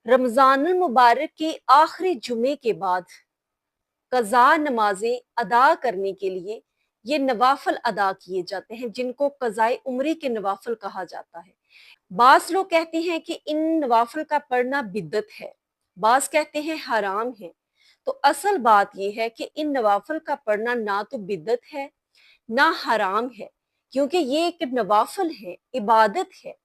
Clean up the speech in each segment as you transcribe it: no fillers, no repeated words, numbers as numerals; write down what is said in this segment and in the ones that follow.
रमज़ान मुबारक के आखिरी जुमे के बाद कज़ा नमाजें अदा करने के लिए ये नवाफिल अदा किए जाते हैं, जिनको कज़ाए उम्री के नवाफिल कहा जाता है। बास लोग कहते हैं कि इन नवाफिल का पढ़ना बिदअत है, बास कहते हैं हराम है। तो असल बात यह है कि इन नवाफिल का पढ़ना ना तो बिदअत है ना हराम है, क्योंकि ये एक नवाफिल है, इबादत है।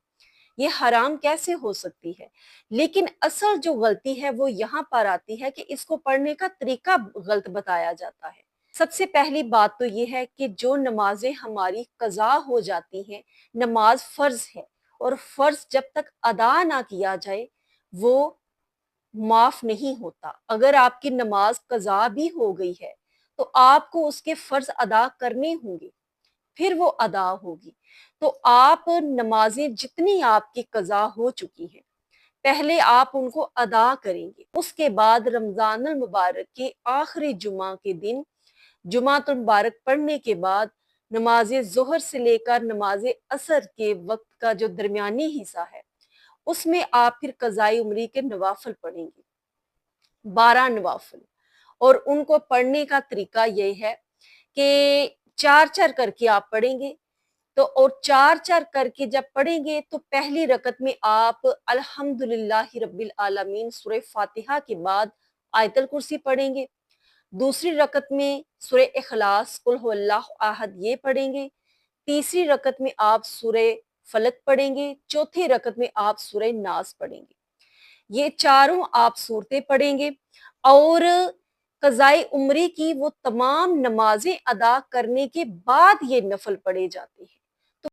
ये हराम कैसे हो सकती है? लेकिन असल जो गलती है वो यहाँ पर आती है कि इसको पढ़ने का तरीका गलत बताया जाता है। सबसे पहली बात तो ये है कि जो नमाजें हमारी कज़ा हो जाती हैं, नमाज फर्ज है और फर्ज जब तक अदा ना किया जाए वो माफ नहीं होता। अगर आपकी नमाज कज़ा भी हो गई है तो आपको उसके फर्ज अदा करने होंगे, फिर वो अदा होगी। तो आप नमाजें जितनी आपकी कज़ा हो चुकी हैं पहले आप उनको अदा करेंगे। उसके बाद रमज़ान मुबारक के आखिरी जुमा के दिन जुमातुल मुबारक पढ़ने के बाद नमाज ज़ोहर से लेकर नमाज असर के वक्त का जो दरमियानी हिस्सा है उसमें आप फिर कज़ाई उम्री के नवाफिल पढ़ेंगे, 12 नवाफिल। और उनको पढ़ने का तरीका ये है कि चार चार करके आप पढ़ेंगे। तो और चार चार करके जब पढ़ेंगे तो पहली रकत में आप अल्हम्दुलिल्लाहि रब्बिल आलमीन सूरह फातिहा के बाद आयतल कुर्सी पढ़ेंगे। दूसरी रकत में सूरह इखलास कुल हुवल्लाहु अहद ये पढ़ेंगे। तीसरी रकत में आप सूरह फलक पढ़ेंगे। चौथी रकत में आप सूरह नास पढ़ेंगे। ये चारों आप सूरतें पढ़ेंगे और कज़ाए उम्री की वो तमाम नमाजें अदा करने के बाद ये नफल पढ़े जाते हैं।